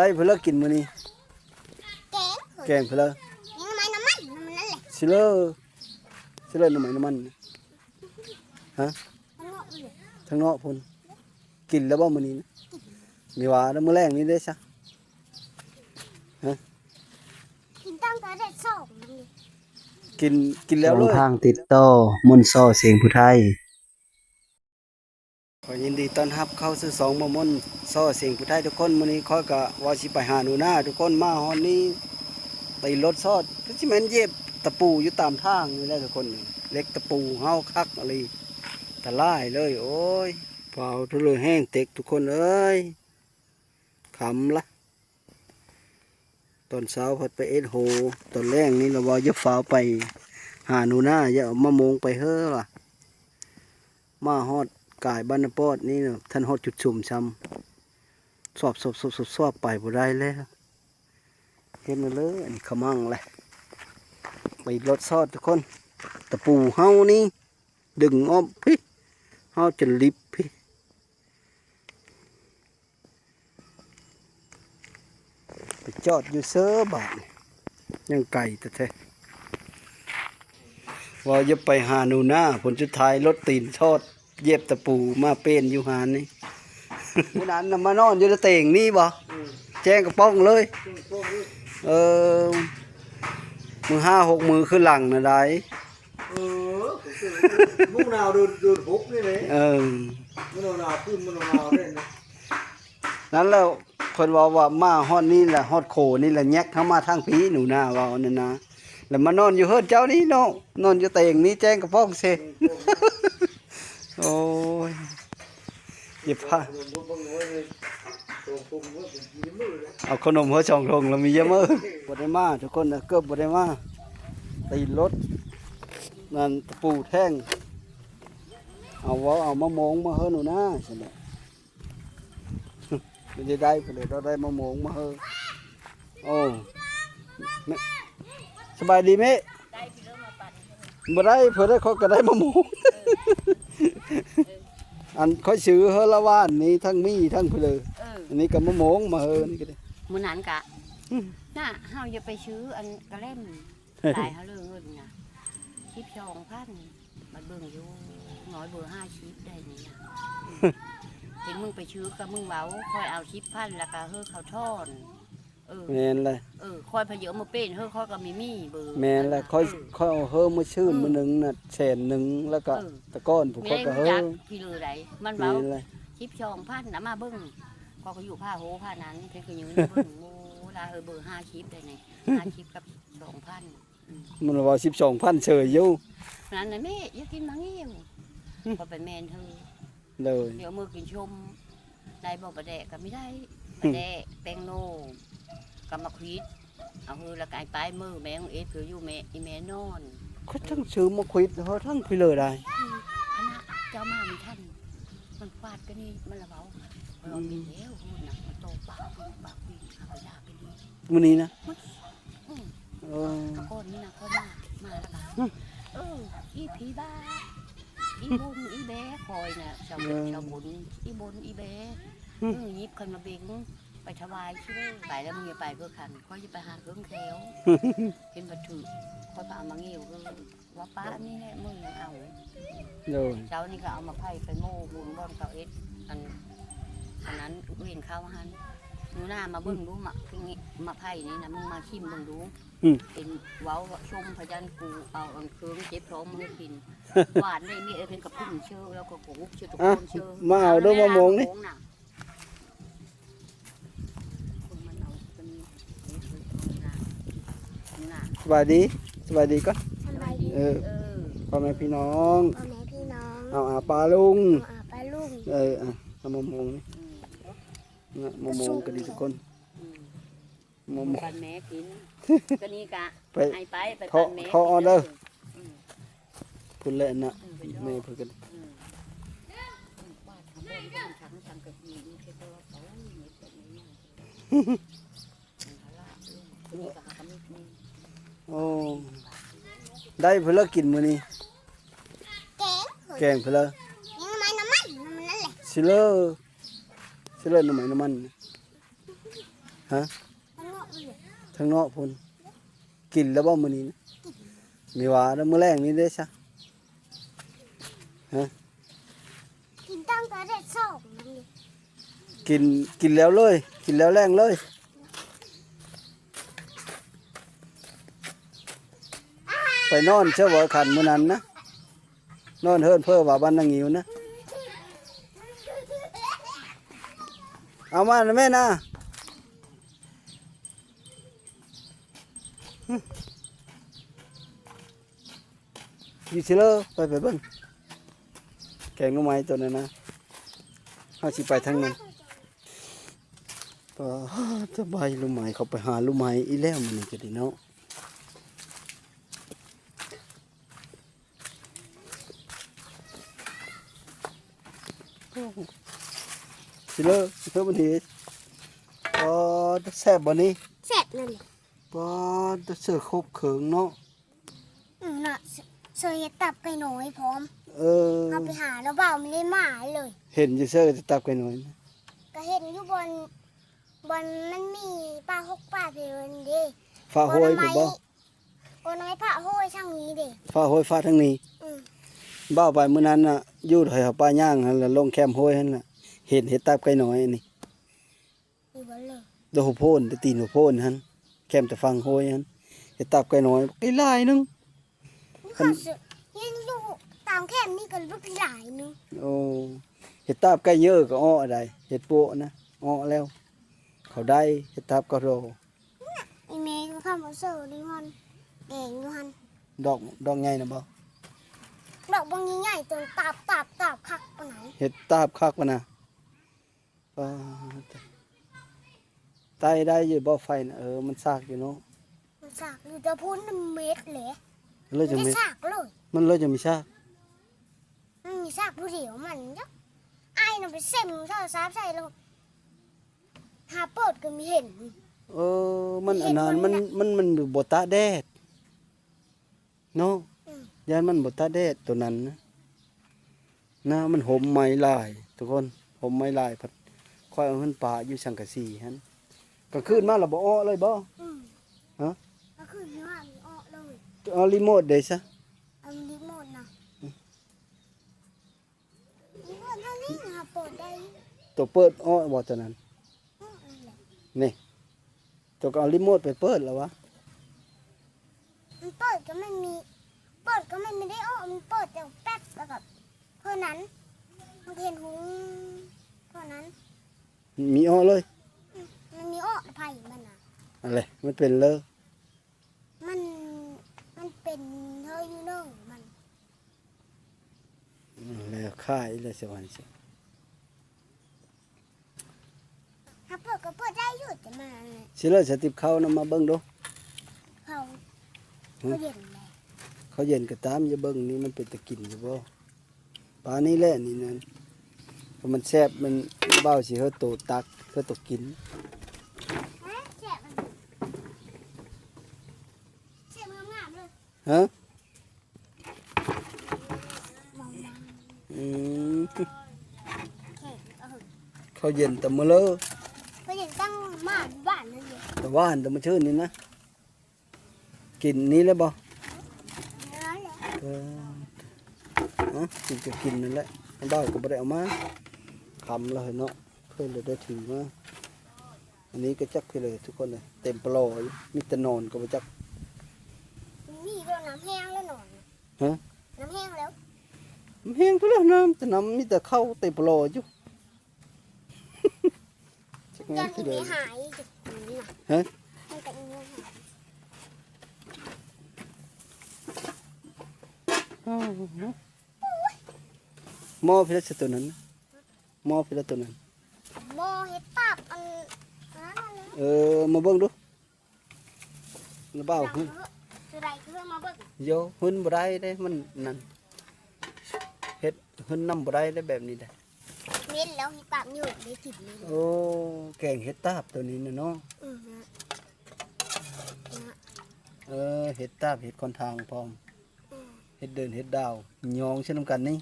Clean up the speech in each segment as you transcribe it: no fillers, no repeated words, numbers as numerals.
ได้เพื่อกินมื้อนี้แกงเพื่อยังไงน้ำมันนั่นแหละสิเลอหน่อไม้น้ำมันฮะทางนอกพุ่นกินแล้วบ่มื้อนี้มีว่าแล้วมื้อแรงนี้เด้ซะฮะกินตั้งแต่เด็กสองกินแล้วเลยทางติดต่อมนต์ซ้อเสียงผู้ไทยขอยินดีต้อนรับเข้าสู่สองมมนซ้อเสียงผู้ไทยทุกคนมื้อนี้ข้อยก็ว่าสิไปหาหนูนาทุกคนมาฮอดนี้ตีรถซอดก็สิแม่นเย็บตะปูอยู่ตามทางนี่แหละทุกคนเล็กตะปูเฮาคักอะไรตะล่ายเลยโอ้ยเผาทุเรศแห้งเต็กทุกคนเอ้ยขำละตอนเช้าพอไปเอ็ดโหตอนแรกนี่เราว่าจะฝ้าไปหาหนูนาอย่าเอามะมงไปเฮ้อล่ะมาฮอดกายบ้านปอดนี่เนาะท่านฮอดจุดชุ่มช้ำสอบไปบ่ได้แล้วเห็นเลยอันนี้ขมังแหละไปรถซอดทุกคนตะปูเฮานี่ดึงอ้อมพี่เฮาจะลิบพี่ไปจอดอยู่เสื้อบาทยังไก่แต่แท้ว่าจะไปหาหนูหน้าผลสุดท้ายรถตีนทอดเย็บตะปูมาเป็นอยู่หานนี่ ผู้นั้นน่ะมานอนอยู่ในเต่งนี่บ่แจ้งกระป้องเลยเออมือ5-6 มือขึ้นหลังนะได้มุกนาวดูดฮุกนี่เลยมันนาวขึ้นมันนาวเล่นนะนั้นแล้วคนว่ามาฮอดนี่แหละฮอดโคนี่แหละแยกเข้ามาทางผีหนูนาว่านั่นนะแล้วมานอนอยู่เฮือนเจ้านี่เนาะนอนอยู่เต่งนี่แจ้งกระป้องเสโอ้ยหยิบผ้าเอาขนมหัวช่องทงแล้วมีเยอะมั้ยบ่ได้มาทุกคนนะเกือบบ่ได้มาตีรถนั่นตะปูแท่งเอามะมงมาเฮอหนูนะใช่ไหมไม่ได้ไปเลยเราได้มะมงมาเฮอโอ้สบายดีไหมบ่ได้เพื่อได้เขาก็ได้มะมงอันค่อยซื้อเฮอละว่านนี้ทั้งมีทั้งเพลออันนี้ก็มะมงมาเฮอนี่ก็ได้มื้อนั้นกะน่ะเฮาอย่าไปซื้ออันกระเล่มตายเฮาเรื่องเงินน่ะ12,000มาเบิ่งอยู่น้อยเบอร์5ชิปได้นี่นะเห็นมึงไปซื้อกับมึงเว้าค่อยเอา10,000แล้วก็เฮอเขาทอนแม่นเลยค่อยพะเยอะมาเป็นเฮอค่อยก็มีเบอร์แม่นเลยค่อยเอาเฮอมาชื่นมื้อนึงน่ะ100,000แล้วก็ตะก้อนผู้ก็เฮอพี่ลือได้มันเว้า12,000น่ะมาเบิ่งก็อยู่ผ้าโหผ้านั้นเพิ่นก็ยืนเบิ่งโมลาเบอร์5ชิปได้นี่5ชิปกับ 2,000มันว่า12,000เฉยอยู่นั่นน่ะแม่อย่ากินมังเงี้ยวพอไปแม่นเธอเลยเดี๋ยวมือกินชมได้บ่ปลาแดกก็ไม่ได้ปลาแดกแตงโนกับมะขวิดเอาฮือละกายปลายมือแม่ของเอฟคืออยู่แม่อีแม่นอนเขาทั้งซื้อมะขวิดเขาทั้งพี่เลยได้คณะเจ้ามามีท่านมันฟาดก็นี่มันละเบาเรามีแล้วหุ่นน่ะมันโตปากวิ่งเอาไปด่าไปดีมื้อนี้นะก้อนนี่นะเขามาแล้วกันอีผีบ้าอีบุญอีแบ้คอยน่ะชาวบุญอีบุญอีแบ้ยิบคนมาเบ่งไปถวายใช่ไหมไปแล้วมึงอย่าไปเพื่อขันค่อยจะไปหาเครื่องแถวเห็นบัตรถือค่อยไปเอามาเงี้ยวว่าป้านี่แหละมึงเอาเจ้านี่ก็เอามาไผ่ไปโม่บุญบอนเก่าเอ็ดอันนั้นเห็นข้าวหันหนูหน้ามาเบิ่งดูมาไผ่นี่นะมึงมาชิมเบิ่งดูเป็นเว้าชมพยัญกูเอาอันเครื่องเจ็บท้องมึงกินหวานเลยมีเป็นกับพึ่งเชื่อแล้วก็ผงเชื่อทุกคนเชื่อมาเอาด้วยมะม่วงนี่สบายดีก็พ่อแม่พี่น้องเอาปลาลุงเอามะม่วงนี่มะม่วงก็ดีทุกคนมะม่วงปันแม่กินก็นี่กะให้ไปปันแม่เขาออเดอร์พูดเล่นนะแม่พูดกันโอ้ได้เพื่อกินมื้อนี้แกงเพื่อยังไงน้ำมันนั่นแหละสิเลอหน่อไม้น้ำมัน ฮะ ทั้งนอกเลย ทางนอกพุ่นกินแล้วบ่มื้อนี้นะมีว่าแล้วมื้อแรงนี้เด้ซะ กินตั้งแต่เด็กสองนั่นเลย กินแล้วเลย กินแล้วแรงเลยไปนอนเชื่อว่าขันมื้อนั้นนะนอนเฮิรนเพ้อว่าบ้านนางงิวนะเอามานะแม่นะอยู่สิเลอไปเบิ่งแกงหน่อไม้ตัวนั้นนะเฮาสิไปทางนั้นจะใบลูกไม้เขาไปหาลูกไม้อีแล้วมันนี่ก็ดีเนาะสิเลอบันทีแซ่บบ่นี้ แซ่บนั่นเลย เสือครบเขิงเนาะ น่ะเสยตับไปหน่อยพร้อม เออ เอาไปหาแล้วเปล่าไม่ได้หมาเลย เห็นอยู่เสือจะตับกันหน่อยนะ ก็เห็นอยู่บนมันมีปลาหกปลาเพลินเด้ ฟ้าห้วยผมบ่ โอ้น้อยพระห้วยช่างนี้เด้ ฟ้าห้วยฟ้าทั้งนี้ อืม บ้าไปมื้อนั้นน่ะอยู่แถวป้าย่างหั่นแล้วลงแคมป์ห้วยหั่นน่ะเห็นเห็ดตับไก่น้อยอันนี้ มีบอลเลย โดหัวโพนตีนหัวโพนหั่นแคมป์แต่ฟังห้วยหั่นเห็ดตับไก่น้อยไก่ลายนึง นี่ค่ะเสือยังอยู่ตามแคมป์นี่กันลูกหลายนึง โอ้เห็ดตับไก่เยอะก็อ้อได้เห็ดโปะนะอ้อแล้ว เขาได้เห็ดตับก็โร ไอเมย์ก็เข้ามาเสิร์ฟดิฮันแดงดิฮัน ดอกใหญ่นะบ่ ดอกบางใหญ่ๆจนตาบคักปะไหน เห็ดตาบคักวะนะป้าไตได้อยู่บ่ไฟนะมันซากอยู่เนาะ มันสากอยู่จะพูนเม็ดเลย เลยจะ ไม่ มี ได้สากเลย มันเลยจะมีซาก มันมีสากผู้เดียวมันจ้ะไอ้น่ะไปเซ็มเท่าซับใส่ลงหาเปิดก็มีเห็น มันอันนั้นมันบ่ตากแดดเนาะยานมันบ่ตากแดดตัวนั้นนะมันห่มไม้ลายทุกคนห่มไม้ลายพัดค่อยเอาขึ้นป่าอยู่สังกะสีหั่นกลางคืนมาแล้วบ่อ้อเลยบ่ ฮะ ก็คือเนื้อมีออกเลย เอารีโมทเด้ซะ เอาลิโมนนะลิโมนเท่านี้หาเปิดได้ ตัวเปิดอ้อบ่ตัวนั้น นั่นแหละ นี่ตัวก็เอารีโมทไปเปิดแล้ววะ มันเปิดก็ไม่มีเปิดก็ไม่ได้ออกมันเปิดแต่แป๊บแล้วกับเพื่อนั้นมันเห็นหุงเพื่อนั้น มีอ้อเลย มันมีออกไผ่มันอ่ะ อะไรมันเป็นเลย มันเป็นเธออยู่เนอะมัน แล้วค่ายแล้วสวรรค์สิ ถ้าเปิดก็เปิดได้อยู่แต่มัน สิเลยสติบเข้านำมาเบิ่งดู เขาเขาเย็นเลย เขาเย็นก็ตามอย่าเบิ่งนี่มันเป็นตะกินอยู่บ่ปลานี่แหละนี่นั่นเพราะมันแซ่บมันเบ้าสิเฮาโตตักเฮาโตกิน เจ็บมันเจ็บงามๆเลย ฮะ มองดัง อืม แข็ง เขาเย็นแต่มื้อเลอ เขาเย็นตั้งมาบ้านเลย แต่ว่านแต่มื้อชื่นนี่นะกินนี้แล้วบ่ นั่นแหละ กินก็กินนั่นแหละเบ้าก็บ่ได้เอามาคำแล้วเนาะเพิ่นเลยได้ถือมาอันนี้ก็จักคือเลยทุกคนเลยเต็มปลออยู่มีแต่นอนก็บ่จัก มีก็น้ำแห้งแล้วหนอน ฮะ น้ำแห้งแล้ว มันแห้งไปแล้วน้ำแต่น้ำมีแต่เข้าเต็มปลออยู่ จัก ยั งั้น น คือ อี เลย หายจุดนี้นะ ฮะ มันก็อีหาย หม้อพิลาตัวนั้นนะหม้อพิลาตัวนั้น หม้อเห็ดตับอันนั้นเลย มาเบิ่งดูแล้วเบ้าหึ คือไรคือมาเบิ่ง โยหึนบ่ได้เด้มันนั่นเฮ็ดหึนน้ำบ่ได้ได้แบบนี้ได้ เม็ดแล้วเห็ดตับอยู่ได้กินเลย โอ้แกงเฮ็ดตาบตัวนี้นะเนาะ นะ เฮ็ดตาบเฮ็ดคอนทางพร้อมเฮ็ดเดินเฮ็ดดาวหยองเช่นำกันนี่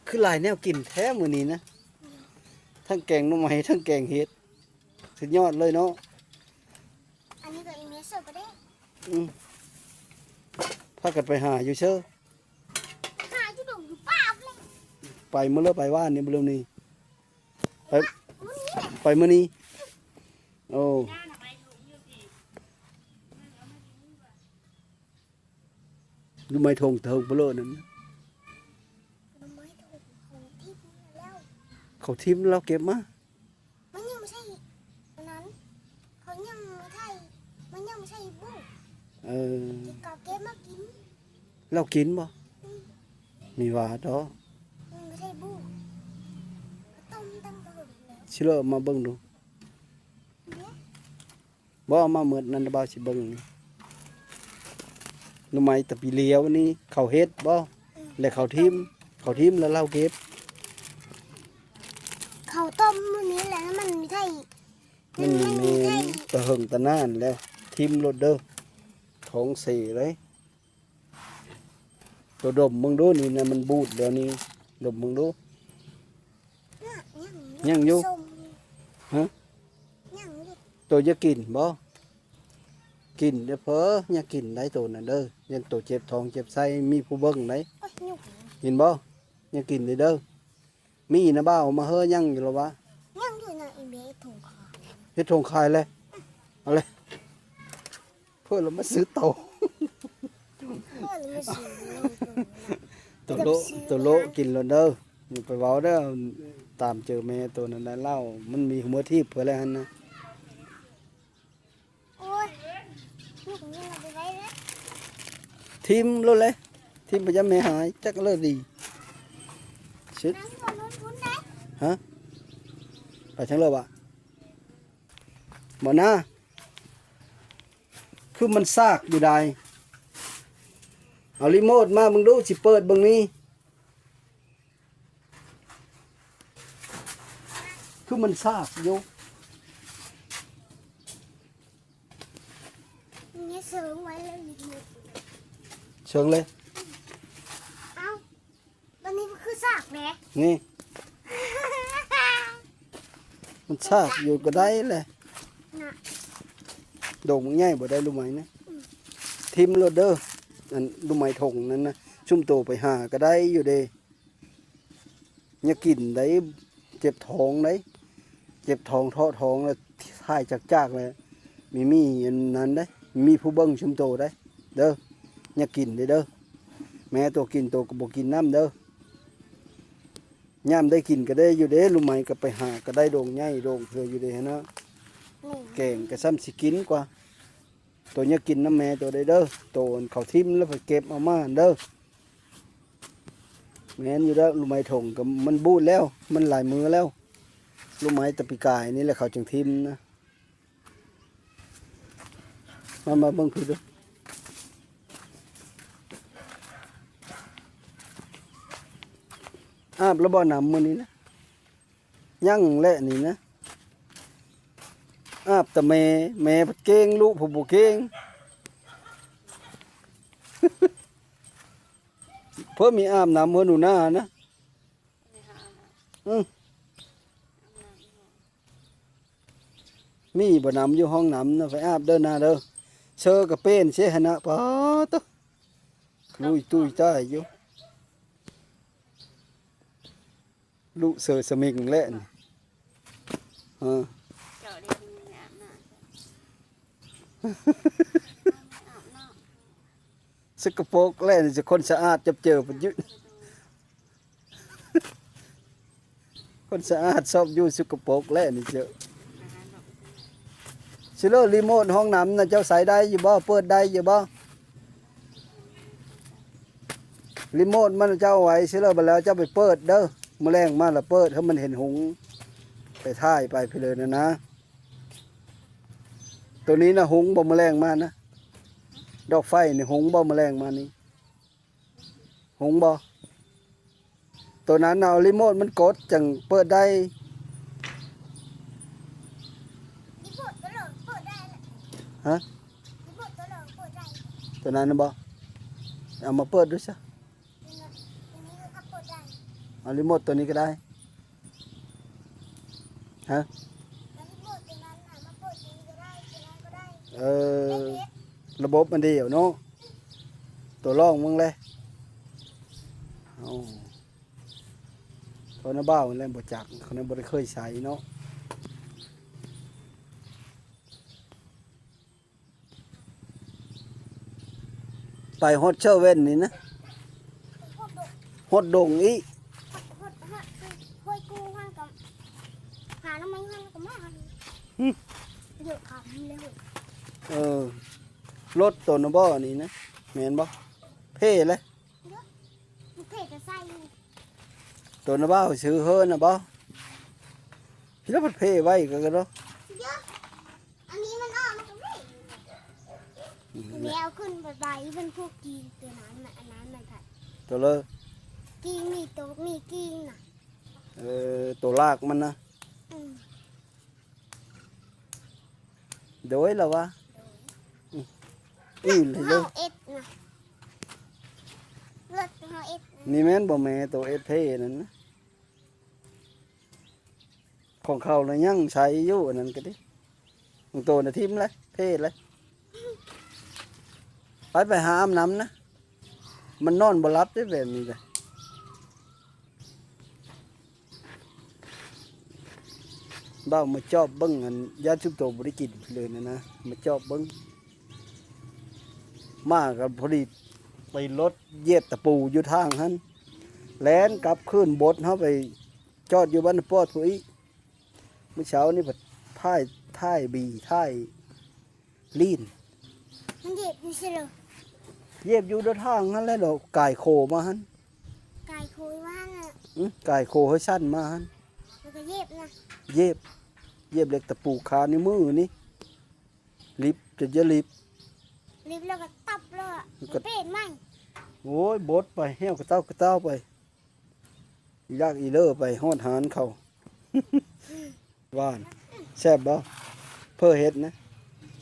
คือหลายแนวกินแท้มื้อนี้นะทั้งแกงหน่อไม้ทั้งแกงเฮ็ดสุดยอดเลยเนาะ แ อันนี้ก็อีเมลเสิร์ฟไปได้ พากันไปหาอยู่เชื่อ หาที่ดงอยู่ป้าเลย ไปเมื่อเลิกไปว่านนี่เมื่อนี้ไป วันนี้แหละ ไปเมื่อนี้โอ้ดูไม่ทงเถิงเปลือนั่น มันไม่ถูกของที่แล้ว เขาทิมเราเก็บมา มันยังไม่ใช่อันนั้นเขายังไม่ใช่มันยังไม่ใช่บุ้ง เออ ที่เกาเก็บมากิน เรากินบ่มีหวาดอ มันไม่ใช่บุ้งต้มตั้งแต่หมดแล้ว ชิเลอมาเบิ่งดู เนี่ย บ่เอามาเหมือนนันบ่าวสิเบิ่งรู้ไหมตะปีเลียวนี่เขาเฮ็ดบ่แล้วเขาทิมแล้วเราเก็บ เขาต้มมื้อนี้แหละแล้วมันไม่ใช่ มันมีแม่นตะเหิงตะนานแล้วทิมรถเด้อท้องเสียเลยตัวดมมึงดูนี่นะมันบูดเดี๋ยวนี้ดมมึงดู ยังอยู่ ส้ม ฮะ ยังอยู่ ตัวจะกินบ่กินเด้อเพ้ออย่ากินได้ตัวน่ะเด้อยันตัวเจ็บท้องเจ็บไส้มีผู้เบิ่งได้ โอ้ยยุก เห็นบ่อย่ากินเด้อมีนะบ้าวมาเฮ้อยังอยู่หรอวะ ยังอยู่ในอีเมลถุงขาว เฮ็ดทงคายเลยเอาเลยเพื่อเรามาซื้อเตา ก็เลยไม่ซื้อ ตัวโลตัวโลกินแล้วเด้ออย่าไปเว้าเด้อตามเจอแม่ตัวนั้นได้เล่ามันมีหัวทิพย์เพื่ออะไรหั่นนะ โอ้ยยุกนี่เราไปไว้แล้ว ทิมรถเลยทิมไปจะแม่หายจักเลยดีชิด น้ำมันลดทุนได้ ฮะไปทั้งเลยบ่บ่นะคือมันซากอยู่ได้เอารีโมทมามึงดูสิเปิดเบิ่งนี้คือมันซากอยู่ เนี่ยเสริมไว้แล้วอีกนิด เชิงเลย เอ้าตอนนี้มันคือซากแหละ นี่มันซากอยู่ก็ได้แหละ น่ะ โด่งมันง่ายบ่ได้รู้ไหมนะทิมโลดเด้ออันรู้ไหมทงนั้นนะชุมโตไปหาก็ได้อยู่เด้อย่ากินได้เจ็บท้องได้เจ็บท้องท้อท้องแล้วถ่ายจากเลยมีอันนั้นได้มีผู้เบิ่งชุมโตได้เด้ออย่ากินเด้อแม่ตัวกินตัวก็บ่กินน้ำเด้อย่ามได้กินก็ได้อยู่เด้รู้ไหมก็ไปหาก็ได้โด่งใหญ่โด่งเพื่ออยู่เด้นะ นี่ แกงก็ซ้ำสิกินกว่าตัวเนี้ยกินน้ำแม่ตัวใดเด้อตัวเขาทิมแล้วไปเก็บเอามาเด้อแม่นอยู่แล้วลูกไม้ถงก็มันบูดแล้วมันหลายมือแล้วลูกไม้ตะปีกายนี่แหละเขาจึงทิมนะมาเบิ่งคือเด้ออาบแล้วบ่น้ำมื้อนี้นะยั่งแหละนี่นะอาบแต่แม่ผัดเก่งลูกผมบ่เก่ง เพิ่มมีอาบน้ำเมื่อหนูหน้านะมีบ่น้ำอยู่ห้องน้ำนะไปอาบเด้อหน้าเด้อเชอกับเป็นเชหนะปะตะลุยตุ้ยใต้อยู่ลูกเสือสมิงแหละนี่อ่า เจ้าได้ดีงามน่ะ สกปรกแหละนี่จะคนสะอาดจะเจอปัญยุ คนสะอาดชอบอยู่สกปรกแหละนี่เจอชิโร่รีโมทห้องน้ำนะเจ้าใส่ได้อยู่บ่เปิดได้อยู่บ่รีโมทมันเจ้าไว้ชิโร่ไปแล้วเจ้าไปเปิดเด้อแมลงมาแล้วเปิดให้มันเห็นหงส์ไปท่ายไปเลยนะ ตัวนี้นะหงส์บ่แมลงมานะดอกไฟนี่หงส์บ่แมลงมานี่หงส์บ่ตัวนั้นเอารีโมทมันกดจังเปิดได้ นี่เปิดตัวเหลืองเปิดได้แหละ ฮะ นี่เปิดตัวเหลืองเปิดได้ ตัวนั้นนะบ่เอามาเปิดดูซะ ตัวนี้ก็เปิดได้ เอารีโมทตัวนี้ก็ได้ฮะ แล้วนี่เปิดตัวนั้นน่ะมาเปิดตัวนี้ก็ได้ตัวนั้นก็ได้ เออระบบมันดีอยู่เนาะตัวร่องมึงเลยเอาเขาหน้าบ้าเล่นบ่จักเขาเนี่ยบ่ได้เคยใช้เนาะไปฮอดเชอร์เว่นนี่นะฮอดดงอี ห้วยกูหันกับหาน้ำมันหันกับมาหันเยอะค่ะเลย เออรถตัวน้าบ่นี่นะแม่นบ่เพ่เลย มันเพจะใส่ ตัวน้าบ่ซื้อเฮิรนะบ่พี่แล้วมันเพ่ไว้ก็เนาะ เยอะอันนี้มันอ้อมันก็ไม่แล้วขึ้นไปใบเป็นพวกกีนตัวนั้นมันอันนั้นมันผัด ตัวเลย กีนมีตัวมีกีนน่ะ ตัวลากมันนะโดยแล้ววะเลยเล เฮาย เอ็ดนะเลือดเฮาเอ็ด นี่แม่นบ่แม่ตัวเอสเพ่นั่นนะของเขาเลยยังใช้อยู่อันนั้นก็ดิของตัวน่ะทิ่มเลยเพ่เลยไปหาอาบน้ำนะมันนอนบ่หลับได้แบบนี้เลยบ้ามาจอบเบิ้งอันยาชุบตัวบริกินเลยนะมาจอบเบิ้งมากันพอดีไปรถเย็บตะปูอยู่ทางหันแล่นกลับขึ้นบดเขาไปจอดอยู่บ้านปอดผู้อีเมื่อเช้านี่ผัดท้ายบีท้ายลีน มันเด็บอยู่ใช่เหรอ เย็บอยู่ด้านทางหันแล้วเราก่ายโคมาหัน ไก่คุยว่าน่ะ ก่ายโคให้สั้นมาหัน มันก็เย็บนะ เย็บเหล็กตะปูคานิ้วมือนี่ลิบจะลิบ รีบแล้วก็ตับแล้วเป็นไหม โอ้ยบดไปแห้วกระเต้าไปยากอีเล่อไปฮอดหานเขา ว่านแซ่บบ่เพื่อเฮ็ดนะ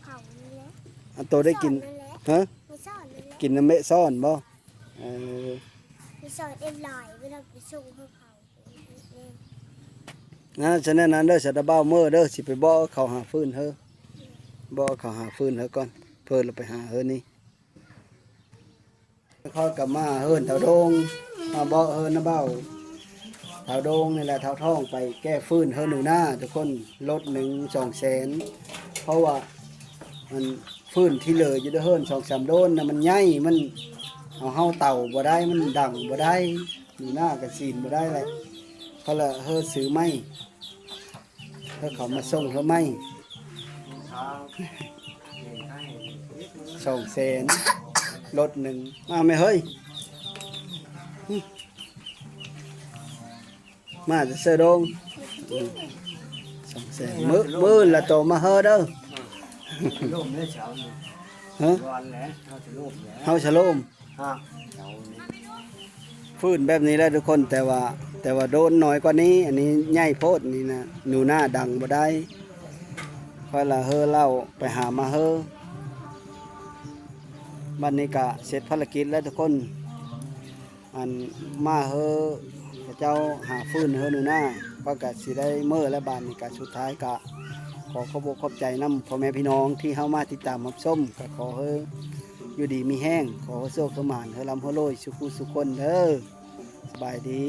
เขานี่แหละ อันโตได้กินฮะ ไม่ซ่อนเลยแหละ กินน้ำเมะซ่อนบ่ ไม่ซ่อนเอ็มลอยเวลาไปส่งให้เขา นะฉะนั้นนั้นเด้อสัตว์บ้าเมื่อเด้อสิไปบ่เขาหาฟืนเฮอบ่เขาหาฟืนเฮอก่อนเพิ่นเราไปหาเฮอนี่เขากลับมาเฮินเถาโดงมาบ่เฮินนะเบ้าเถาโดงนี่แหละเถาทองไปแก้ฟืนเฮอหนูหน้าทุกคนลด1-2 แสนเพราะว่ามันฟืนที่เหลืออยู่เด้อเฮิน2-3 โดนน่ะมันใหญ่มันเอาเฮาเต่าบ่ได้มันดังบ่ได้หนูหน้าก็ซีนบ่ได้เลยเขาละเฮอซื้อไม้เฮอเขามาส่งเฮอไม้2 แสนรถหนึ่งมาไม่เฮ้ยมาจะเสดง2 แสนมื้อละโตมาเฮอเด้อ ร่มเนี่ยเช้านี่ ฮะ วันแล้วเขาจะร่มแล้ว เฮาฉลม ฮะเช้านี้ ฟื้นแบบนี้แล้วทุกคนแต่ว่าโดนน้อยกว่านี้อันนี้ใหญ่โพดนี่นะหนูหน้าดังบ่ได้ค่อยละเฮอเล่าไปหามาเฮอบัดนี้ก็เสร็จภารกิจแล้วทุกคนอันมาเฮอพระเจ้าหาฟื้นเฮอหนูหน้าก็กะสิได้เมื่อและบานนี้ก็สุดท้ายก็ขอขอบอกขอบใจนำพ่อแม่พี่น้องที่เข้ามาติดตามรับชมก็ขอเฮออยู่ดีมีแห้งขอโชคสมานเฮอลำเฮอโรยสุขุสุขคนเด้อสบายดี